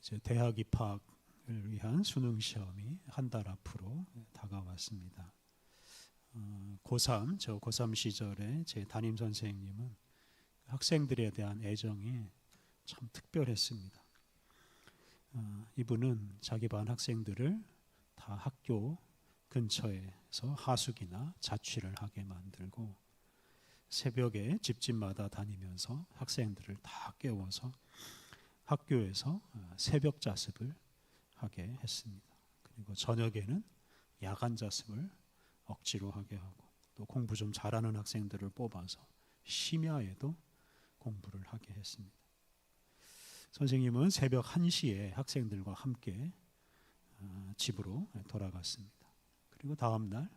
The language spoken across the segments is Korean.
이제 대학 입학을 위한 수능 시험이 한 달 앞으로 다가왔습니다. 고3, 저 고3 시절에 제 담임 선생님은 학생들에 대한 애정이 참 특별했습니다. 이분은 자기 반 학생들을 다 학교 근처에서 하숙이나 자취를 하게 만들고 새벽에 집집마다 다니면서 학생들을 다 깨워서 학교에서 새벽 자습을 하게 했습니다. 그리고 저녁에는 야간 자습을 억지로 하게 하고 또 공부 좀 잘하는 학생들을 뽑아서 심야에도 공부를 하게 했습니다. 선생님은 새벽 1시에 학생들과 함께 집으로 돌아갔습니다. 그리고 다음 날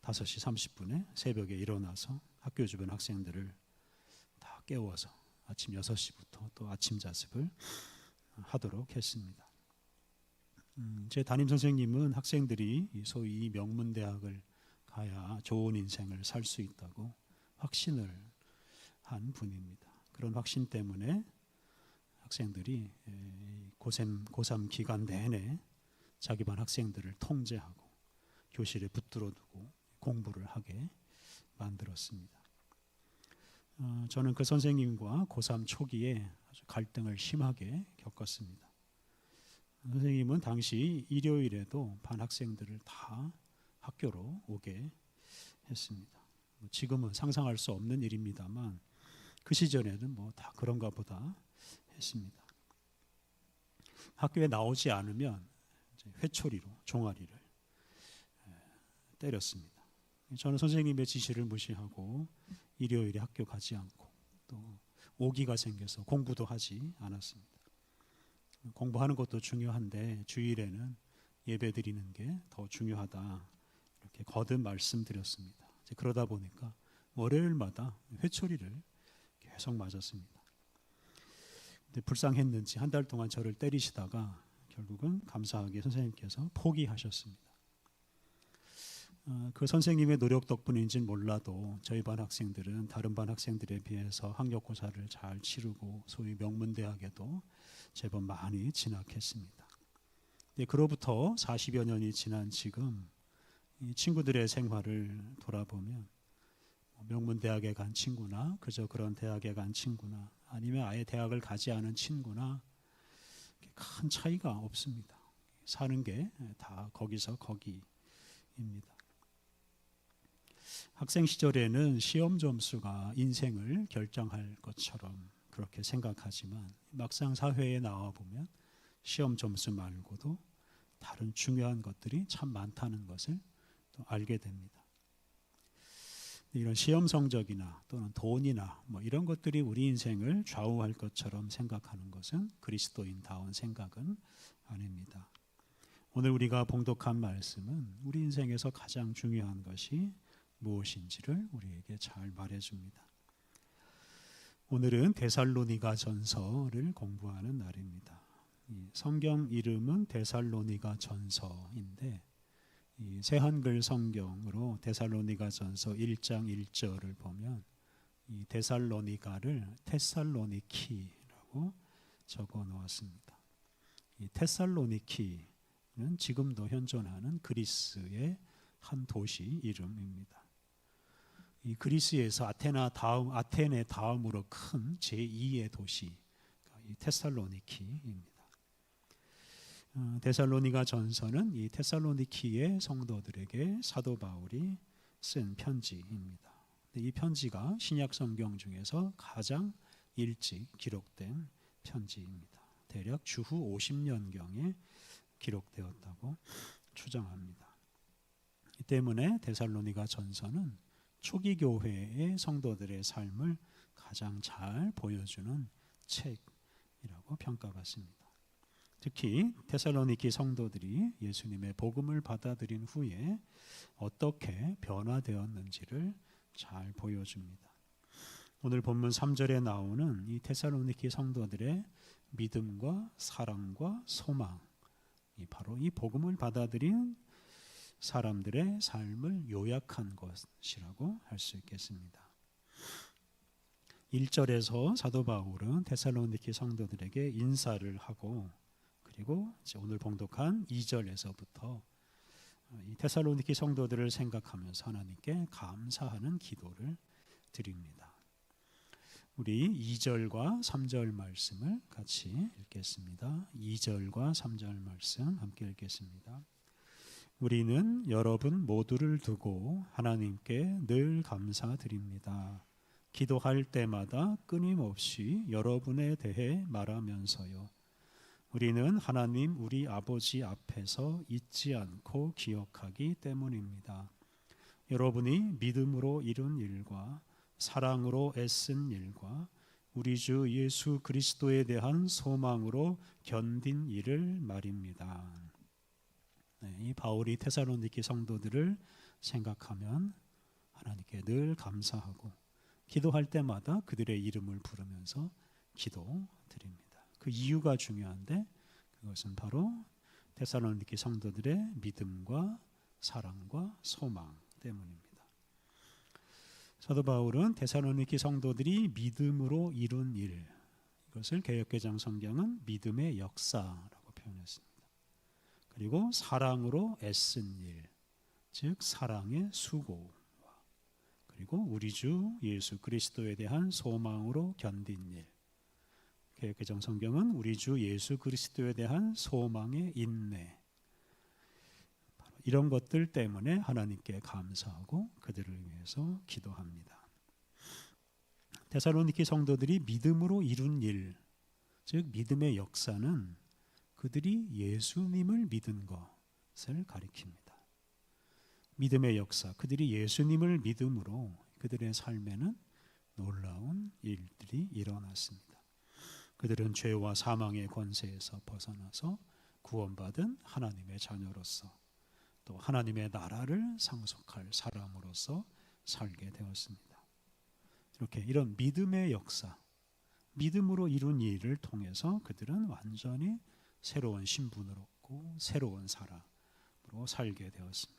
5시 30분에 새벽에 일어나서 학교 주변 학생들을 다 깨워서 아침 6시부터 또 아침 자습을 하도록 했습니다. 제 담임 선생님은 학생들이 소위 명문대학을 가야 좋은 인생을 살 수 있다고 확신을 한 분입니다. 그런 확신 때문에 학생들이 고3 기간 내내 자기 반 학생들을 통제하고 교실에 붙들어 두고 공부를 하게 만들었습니다. 저는 그 선생님과 고3 초기에 아주 갈등을 심하게 겪었습니다. 선생님은 당시 일요일에도 반 학생들을 다 학교로 오게 했습니다. 지금은 상상할 수 없는 일입니다만 그 시절에는 뭐 다 그런가 보다 했습니다. 학교에 나오지 않으면 회초리로 종아리를 때렸습니다. 저는 선생님의 지시를 무시하고 일요일에 학교 가지 않고 또 오기가 생겨서 공부도 하지 않았습니다. 공부하는 것도 중요한데 주일에는 예배 드리는 게 더 중요하다 이렇게 거듭 말씀드렸습니다. 그러다 보니까 월요일마다 회초리를 계속 맞았습니다. 근데 불쌍했는지 한 달 동안 저를 때리시다가 결국은 감사하게 선생님께서 포기하셨습니다. 그 선생님의 노력 덕분인지는 몰라도 저희 반 학생들은 다른 반 학생들에 비해서 학력고사를 잘 치르고 소위 명문대학에도 제법 많이 진학했습니다. 그로부터 40여 년이 지난 지금 이 친구들의 생활을 돌아보면 명문대학에 간 친구나 그저 그런 대학에 간 친구나 아니면 아예 대학을 가지 않은 친구나 큰 차이가 없습니다. 사는 게 다 거기서 거기입니다. 학생 시절에는 시험 점수가 인생을 결정할 것처럼 그렇게 생각하지만 막상 사회에 나와 보면 시험 점수 말고도 다른 중요한 것들이 참 많다는 것을 또 알게 됩니다. 이런 시험 성적이나 또는 돈이나 뭐 이런 것들이 우리 인생을 좌우할 것처럼 생각하는 것은 그리스도인다운 생각은 아닙니다. 오늘 우리가 봉독한 말씀은 우리 인생에서 가장 중요한 것이 무엇인지를 우리에게 잘 말해줍니다. 오늘은 데살로니가 전서를 공부하는 날입니다. 이 성경 이름은 데살로니가 전서인데 이 새한글 성경으로 데살로니가 전서 1장 1절을 보면 이 데살로니가를 테살로니키라고 적어 놓았습니다. 이 테살로니키는 지금도 현존하는 그리스의 한 도시 이름입니다. 이 그리스에서 아테네 다음으로 큰 제2의 도시가 이 테살로니키입니다. 데살로니가 전서는 이 테살로니키의 성도들에게 사도 바울이 쓴 편지입니다. 이 편지가 신약 성경 중에서 가장 일찍 기록된 편지입니다. 대략 주후 50년경에 기록되었다고 추정합니다. 이 때문에 데살로니가 전서는 초기 교회의 성도들의 삶을 가장 잘 보여주는 책이라고 평가받습니다. 특히 데살로니키 성도들이 예수님의 복음을 받아들인 후에 어떻게 변화되었는지를 잘 보여줍니다. 오늘 본문 3절에 나오는 이 데살로니키 성도들의 믿음과 사랑과 소망이 바로 이 복음을 받아들인 사람들의 삶을 요약한 것이라고 할 수 있겠습니다. 1절에서 사도 바울은 데살로니키 성도들에게 인사를 하고 그리고 이제 오늘 봉독한 2절에서부터 이 데살로니키 성도들을 생각하면서 하나님께 감사하는 기도를 드립니다. 우리 2절과 3절 말씀을 같이 읽겠습니다. 2절과 3절 말씀 함께 읽겠습니다. 우리는 여러분 모두를 두고 하나님께 늘 감사드립니다. 기도할 때마다 끊임없이 여러분에 대해 말하면서요. 우리는 하나님 우리 아버지 앞에서 잊지 않고 기억하기 때문입니다. 여러분이 믿음으로 이룬 일과 사랑으로 애쓴 일과 우리 주 예수 그리스도에 대한 소망으로 견딘 일을 말입니다. 이 바울이 데살로니키 성도들을 생각하면 하나님께 늘 감사하고 기도할 때마다 그들의 이름을 부르면서 기도드립니다. 그 이유가 중요한데 그것은 바로 데살로니키 성도들의 믿음과 사랑과 소망 때문입니다. 사도 바울은 데살로니키 성도들이 믿음으로 이룬 일, 이것을 개역개정 성경은 믿음의 역사라고 표현했습니다. 그리고 사랑으로 애쓴 일, 즉 사랑의 수고와 그리고 우리 주 예수 그리스도에 대한 소망으로 견딘 일, 개역개정 성경은 우리 주 예수 그리스도에 대한 소망의 인내, 이런 것들 때문에 하나님께 감사하고 그들을 위해서 기도합니다. 데살로니키 성도들이 믿음으로 이룬 일, 즉 믿음의 역사는 그들이 예수님을 믿은 것을 가리킵니다. 믿음의 역사, 그들이 예수님을 믿음으로 그들의 삶에는 놀라운 일들이 일어났습니다. 그들은 죄와 사망의 권세에서 벗어나서 구원받은 하나님의 자녀로서 또 하나님의 나라를 상속할 사람으로서 살게 되었습니다. 이렇게 이런 믿음의 역사, 믿음으로 이룬 일을 통해서 그들은 완전히 새로운 신분을 얻고 새로운 사람으로 살게 되었습니다.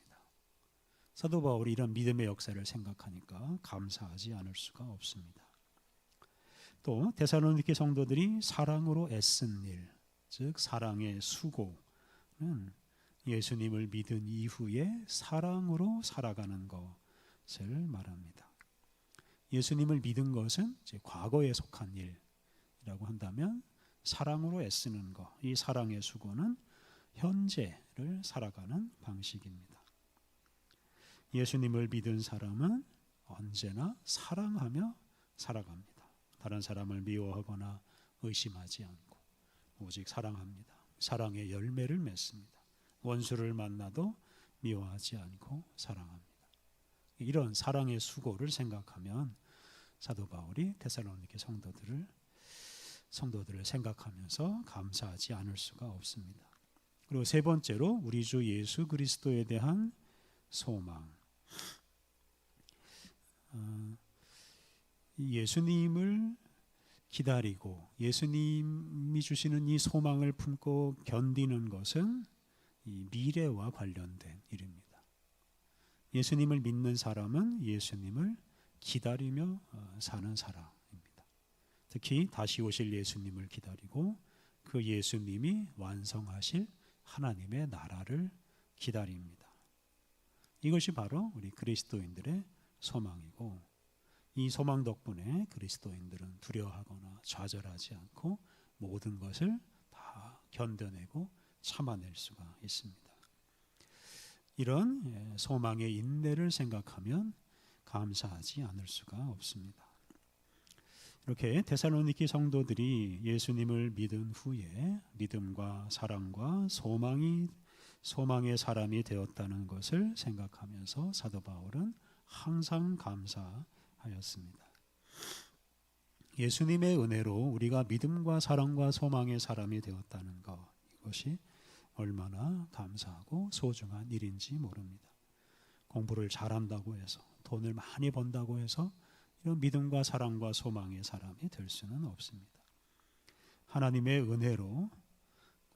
사도 바울이 이런 믿음의 역사를 생각하니까 감사하지 않을 수가 없습니다. 또 데살로니키 성도들이 사랑으로 애쓴 일, 즉 사랑의 수고는 예수님을 믿은 이후에 사랑으로 살아가는 것을 말합니다. 예수님을 믿은 것은 이제 과거에 속한 일이라고 한다면 사랑으로 애쓰는 것, 이 사랑의 수고는 현재를 살아가는 방식입니다. 예수님을 믿은 사람은 언제나 사랑하며 살아갑니다. 다른 사람을 미워하거나 의심하지 않고 오직 사랑합니다. 사랑의 열매를 맺습니다. 원수를 만나도 미워하지 않고 사랑합니다. 이런 사랑의 수고를 생각하면 사도 바울이 데살로니키 성도들을 생각하면서 감사하지 않을 수가 없습니다. 그리고 세 번째로 우리 주 예수 그리스도에 대한 소망. 예수님을 기다리고 예수님이 주시는 이 소망을 품고 견디는 것은 이 미래와 관련된 일입니다. 예수님을 믿는 사람은 예수님을 기다리며 사는 사람입니다. 특히 다시 오실 예수님을 기다리고 그 예수님이 완성하실 하나님의 나라를 기다립니다. 이것이 바로 우리 그리스도인들의 소망이고 이 소망 덕분에 그리스도인들은 두려워하거나 좌절하지 않고 모든 것을 다 견뎌내고 참아낼 수가 있습니다. 이런 소망의 인내를 생각하면 감사하지 않을 수가 없습니다. 이렇게 데살로니키 성도들이 예수님을 믿은 후에 믿음과 사랑과 소망의 사람이 되었다는 것을 생각하면서 사도 바울은 항상 감사하였습니다. 예수님의 은혜로 우리가 믿음과 사랑과 소망의 사람이 되었다는 것, 이것이 얼마나 감사하고 소중한 일인지 모릅니다. 공부를 잘한다고 해서 돈을 많이 번다고 해서 이런 믿음과 사랑과 소망의 사람이 될 수는 없습니다. 하나님의 은혜로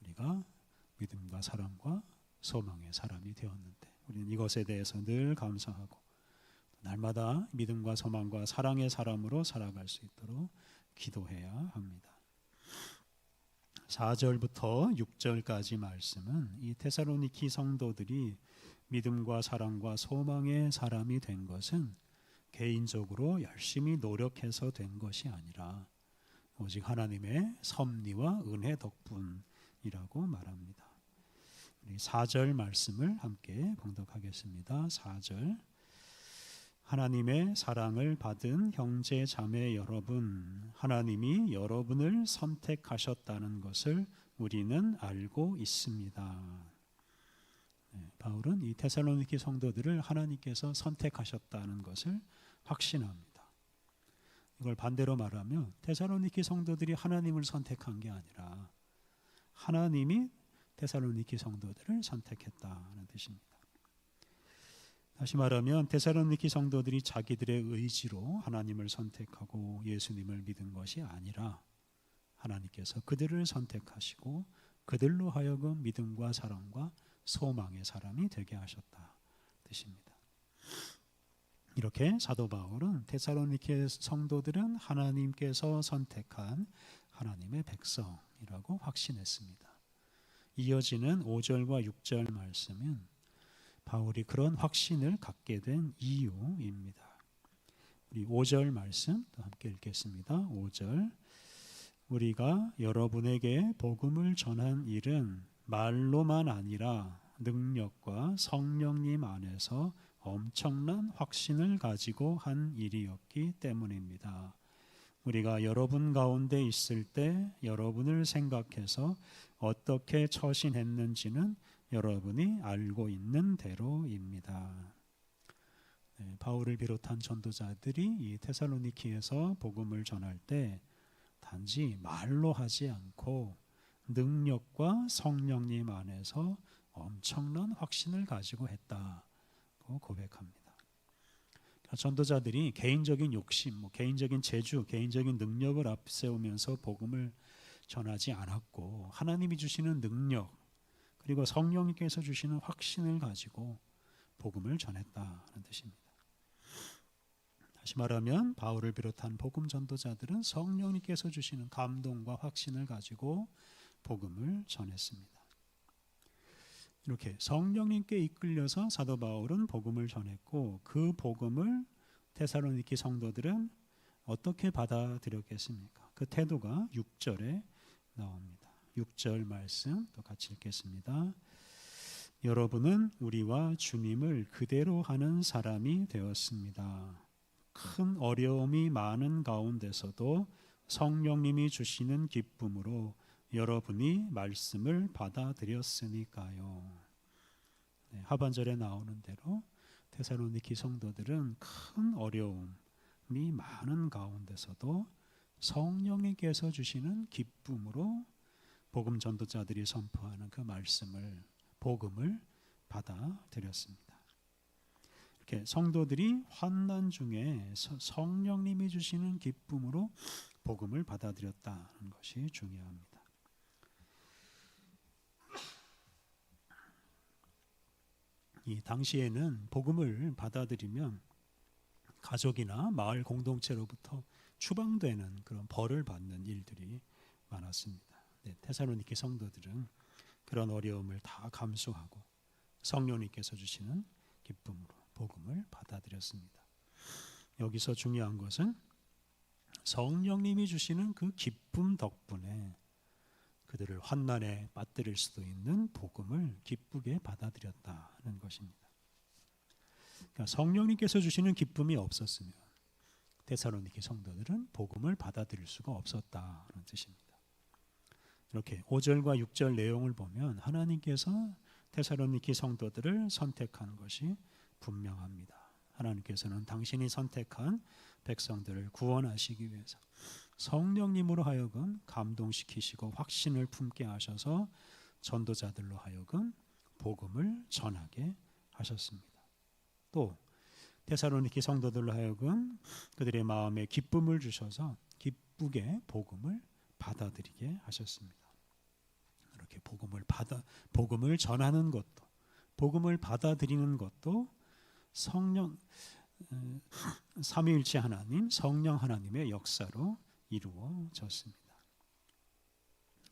우리가 믿음과 사랑과 소망의 사람이 되었는데 우리는 이것에 대해서 늘 감사하고 날마다 믿음과 소망과 사랑의 사람으로 살아갈 수 있도록 기도해야 합니다. 4절부터 6절까지 말씀은 이 데살로니키 성도들이 믿음과 사랑과 소망의 사람이 된 것은 개인적으로 열심히 노력해서 된 것이 아니라 오직 하나님의 섭리와 은혜 덕분이라고 말합니다. 우리 4절 말씀을 함께 봉독하겠습니다. 4절. 하나님의 사랑을 받은 형제 자매 여러분, 하나님이 여러분을 선택하셨다는 것을 우리는 알고 있습니다. 바울은 이 데살로니키 성도들을 하나님께서 선택하셨다는 것을 확신합니다. 이걸 반대로 말하면 데살로니키 성도들이 하나님을 선택한 게 아니라 하나님이 데살로니키 성도들을 선택했다는 뜻입니다. 다시 말하면 데살로니키 성도들이 자기들의 의지로 하나님을 선택하고 예수님을 믿은 것이 아니라 하나님께서 그들을 선택하시고 그들로 하여금 믿음과 사랑과 소망의 사람이 되게 하셨다 뜻입니다. 이렇게 사도 바울은 데살로니키 성도들은 하나님께서 선택한 하나님의 백성이라고 확신했습니다. 이어지는 5절과 6절 말씀은 바울이 그런 확신을 갖게 된 이유입니다. 우리 5절 말씀 또 함께 읽겠습니다. 5절. 우리가 여러분에게 복음을 전한 일은 말로만 아니라 능력과 성령님 안에서 엄청난 확신을 가지고 한 일이었기 때문입니다. 우리가 여러분 가운데 있을 때 여러분을 생각해서 어떻게 처신했는지는 여러분이 알고 있는 대로입니다. 바울을 비롯한 전도자들이 이 데살로니키에서 복음을 전할 때 단지 말로 하지 않고 능력과 성령님 안에서 엄청난 확신을 가지고 했다고 고백합니다. 전도자들이 개인적인 욕심, 개인적인 재주, 개인적인 능력을 앞세우면서 복음을 전하지 않았고 하나님이 주시는 능력 그리고 성령님께서 주시는 확신을 가지고 복음을 전했다는 뜻입니다. 다시 말하면 바울을 비롯한 복음 전도자들은 성령님께서 주시는 감동과 확신을 가지고 복음을 전했습니다. 이렇게 성령님께 이끌려서 사도 바울은 복음을 전했고 그 복음을 데살로니키 성도들은 어떻게 받아들였겠습니까? 그 태도가 6절에 나옵니다. 6절 말씀 또 같이 읽겠습니다. 여러분은 우리와 주님을 그대로 하는 사람이 되었습니다. 큰 어려움이 많은 가운데서도 성령님이 주시는 기쁨으로 여러분이 말씀을 받아들였으니까요. 하반절에 나오는 대로 데살로니키 성도들은 큰 어려움이 많은 가운데서도 성령님께서 주시는 기쁨으로 복음 전도자들이 선포하는 그 말씀을 복음을 받아들였습니다. 이렇게 성도들이 환난 중에 성령님이 주시는 기쁨으로 복음을 받아들였다는 것이 중요합니다. 이 당시에는 복음을 받아들이면 가족이나 마을 공동체로부터 추방되는 그런 벌을 받는 일들이 많았습니다. 데살로니키 성도들은 그런 어려움을 다 감수하고 성령님께서 주시는 기쁨으로 복음을 받아들였습니다. 여기서 중요한 것은 성령님이 주시는 그 기쁨 덕분에 그들을 환난에 빠뜨릴 수도 있는 복음을 기쁘게 받아들였다는 것입니다. 그러니까 성령님께서 주시는 기쁨이 없었으면 데살로니키 성도들은 복음을 받아들일 수가 없었다는 뜻입니다. 이렇게 5절과 6절 내용을 보면 하나님께서 데살로니키 성도들을 선택한 것이 분명합니다. 하나님께서는 당신이 선택한 백성들을 구원하시기 위해서 성령님으로 하여금 감동시키시고 확신을 품게 하셔서 전도자들로 하여금 복음을 전하게 하셨습니다. 또 데살로니키 성도들로 하여금 그들의 마음에 기쁨을 주셔서 기쁘게 복음을 받아들이게 하셨습니다. 이렇게 복음을 전하는 것도 복음을 받아들이는 것도 성령 삼위일체 하나님 성령 하나님의 역사로 이루어졌습니다.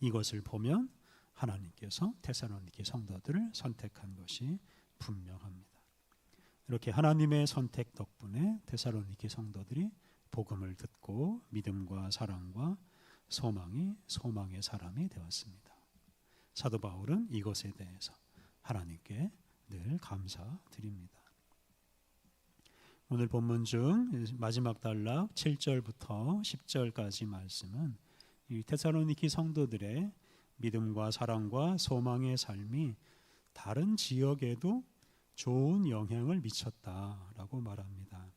이것을 보면 하나님께서 데살로니게 성도들을 선택한 것이 분명합니다. 이렇게 하나님의 선택 덕분에 데살로니게 성도들이 복음을 듣고 믿음과 사랑과 소망의 사람이 되었습니다. 사도 바울은 이것에 대해서 하나님께 늘 감사드립니다. 오늘 본문 중 마지막 단락 7절부터 10절까지 말씀은 이 데살로니게 성도들의 믿음과 사랑과 소망의 삶이 다른 지역에도 좋은 영향을 미쳤다라고 말합니다.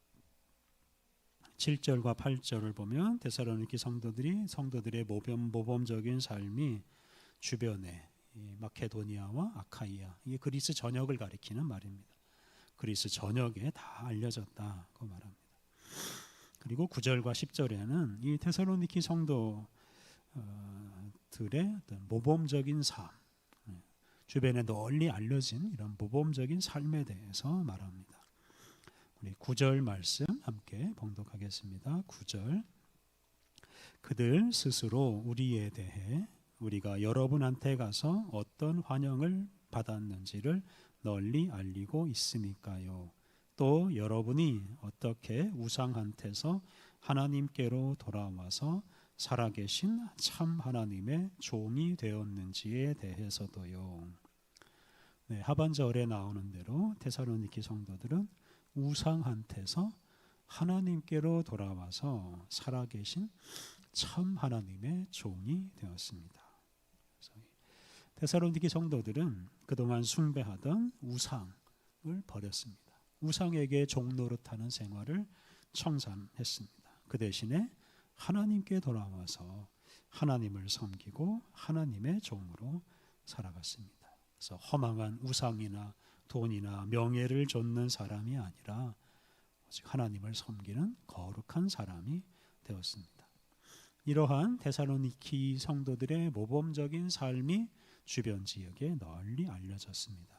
7절과 8절을 보면 데살로니게 성도들의 모범적인 삶이 주변에 마케도니아와 아카이아, 이게 그리스 전역을 가리키는 말입니다. 그리스 전역에 다 알려졌다고 말합니다. 그리고 9절과 10절에는 이 데살로니게 성도들의 어떤 모범적인 삶, 주변에 널리 알려진 이런 모범적인 삶에 대해서 말합니다. 우리 9절 말씀 함께 봉독하겠습니다. 9절. 그들 스스로 우리에 대해 우리가 여러분한테 가서 어떤 환영을 받았는지를 널리 알리고 있으니까요. 또 여러분이 어떻게 우상한테서 하나님께로 돌아와서 살아계신 참 하나님의 종이 되었는지에 대해서도요. 네, 하반절에 나오는 대로 데살로니게 성도들은 우상한테서 하나님께로 돌아와서 살아계신 참 하나님의 종이 되었습니다. 데살로니게 성도들은 그동안 숭배하던 우상을 버렸습니다. 우상에게 종노릇하는 생활을 청산했습니다. 그 대신에 하나님께 돌아와서 하나님을 섬기고 하나님의 종으로 살아갔습니다. 그래서 허망한 우상이나 돈이나 명예를 좇는 사람이 아니라 오직 하나님을 섬기는 거룩한 사람이 되었습니다. 이러한 데살로니게 성도들의 모범적인 삶이 주변 지역에 널리 알려졌습니다.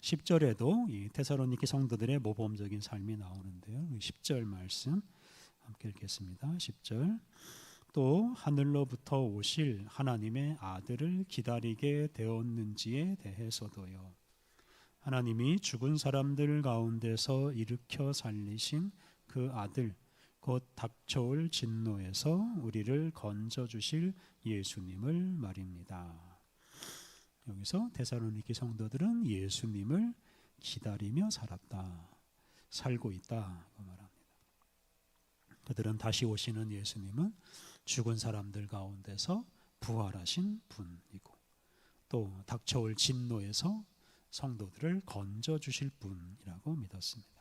10절에도 이 데살로니게 성도들의 모범적인 삶이 나오는데요. 10절 말씀 함께 읽겠습니다. 10절. 또 하늘로부터 오실 하나님의 아들을 기다리게 되었는지에 대해서도요. 하나님이 죽은 사람들 가운데서 일으켜 살리신 그 아들 곧 닥쳐올 진노에서 우리를 건져주실 예수님을 말입니다. 여기서 데살로니게 성도들은 예수님을 기다리며 살고 있다고 말합니다. 그들은 다시 오시는 예수님은 죽은 사람들 가운데서 부활하신 분이고 또 닥쳐올 진노에서 성도들을 건져주실 분이라고 믿었습니다.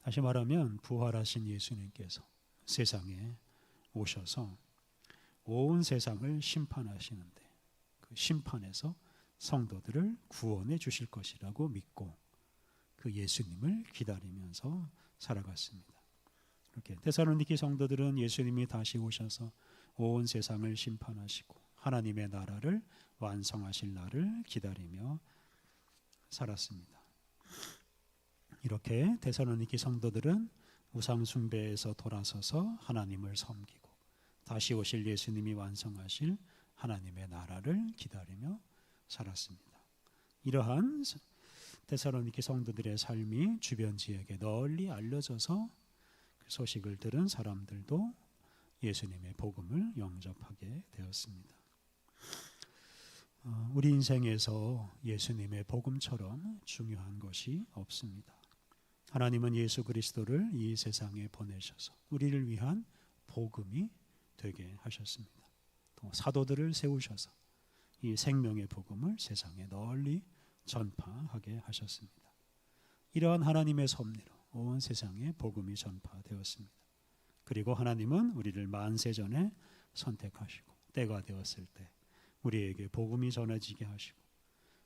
다시 말하면 부활하신 예수님께서 세상에 오셔서 온 세상을 심판하시는데 그 심판에서 성도들을 구원해 주실 것이라고 믿고 그 예수님을 기다리면서 살아갔습니다. 이렇게 데살로니게 성도들은 예수님이 다시 오셔서 온 세상을 심판하시고 하나님의 나라를 완성하실 날을 기다리며 살았습니다. 이렇게 데살로니게 성도들은 우상 숭배에서 돌아서서 하나님을 섬기고 다시 오실 예수님이 완성하실 하나님의 나라를 기다리며 살았습니다. 이러한 데살로니게 성도들의 삶이 주변 지역에 널리 알려져서 그 소식을 들은 사람들도 예수님의 복음을 영접하게 되었습니다. 우리 인생에서 예수님의 복음처럼 중요한 것이 없습니다. 하나님은 예수 그리스도를 이 세상에 보내셔서 우리를 위한 복음이 되게 하셨습니다. 또 사도들을 세우셔서 이 생명의 복음을 세상에 널리 전파하게 하셨습니다. 이러한 하나님의 섭리로 온 세상에 복음이 전파되었습니다. 그리고 하나님은 우리를 만세전에 선택하시고 때가 되었을 때 우리에게 복음이 전해지게 하시고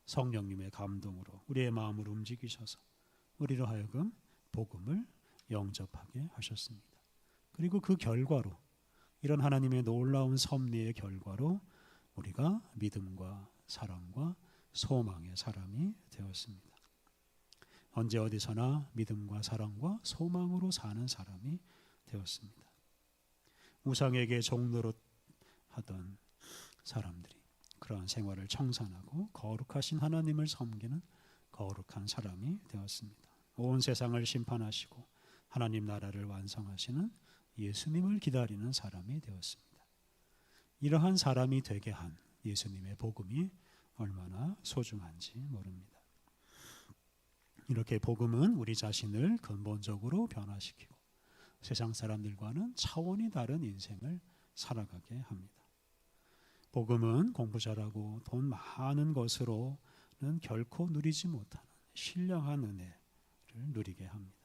성령님의 감동으로 우리의 마음을 움직이셔서 우리로 하여금 복음을 영접하게 하셨습니다. 그리고 그 결과로 이런 하나님의 놀라운 섭리의 결과로 우리가 믿음과 사랑과 소망의 사람이 되었습니다. 언제 어디서나 믿음과 사랑과 소망으로 사는 사람이 되었습니다. 우상에게 종노릇하지 하던 사람들이 그러한 생활을 청산하고 거룩하신 하나님을 섬기는 거룩한 사람이 되었습니다. 온 세상을 심판하시고 하나님 나라를 완성하시는 예수님을 기다리는 사람이 되었습니다. 이러한 사람이 되게 한 예수님의 복음이 얼마나 소중한지 모릅니다. 이렇게 복음은 우리 자신을 근본적으로 변화시키고 세상 사람들과는 차원이 다른 인생을 살아가게 합니다. 복음은 공부 잘하고 돈 많은 것으로는 결코 누리지 못하는 신령한 은혜를 누리게 합니다.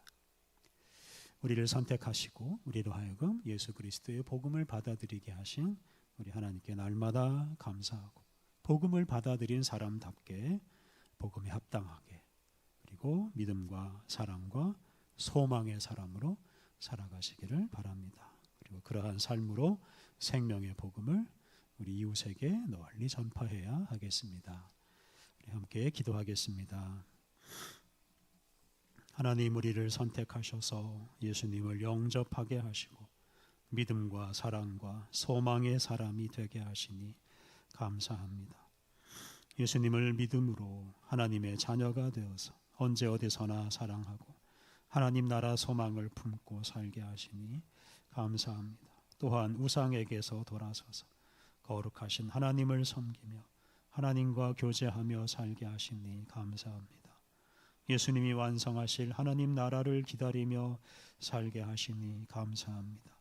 우리를 선택하시고 우리로 하여금 예수 그리스도의 복음을 받아들이게 하신 우리 하나님께 날마다 감사하고 복음을 받아들인 사람답게 복음에 합당하게 그리고 믿음과 사랑과 소망의 사람으로 살아가시기를 바랍니다. 그리고 그러한 삶으로 생명의 복음을 우리 이웃에게 널리 전파해야 하겠습니다. 우리 함께 기도하겠습니다. 하나님 우리를 선택하셔서 예수님을 영접하게 하시고 믿음과 사랑과 소망의 사람이 되게 하시니 감사합니다. 예수님을 믿음으로 하나님의 자녀가 되어서 언제 어디서나 사랑하고 하나님 나라 소망을 품고 살게 하시니 감사합니다. 또한 우상에게서 돌아서서 거룩하신 하나님을 섬기며 하나님과 교제하며 살게 하시니 감사합니다. 예수님이 완성하실 하나님 나라를 기다리며 살게 하시니 감사합니다.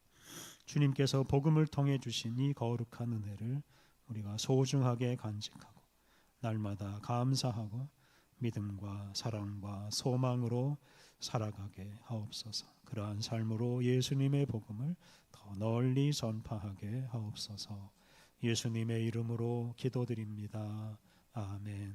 주님께서 복음을 통해 주신 이 거룩한 은혜를 우리가 소중하게 간직하고 날마다 감사하고 믿음과 사랑과 소망으로 살아가게 하옵소서. 그러한 삶으로 예수님의 복음을 더 널리 전파하게 하옵소서. 예수님의 이름으로 기도드립니다. 아멘.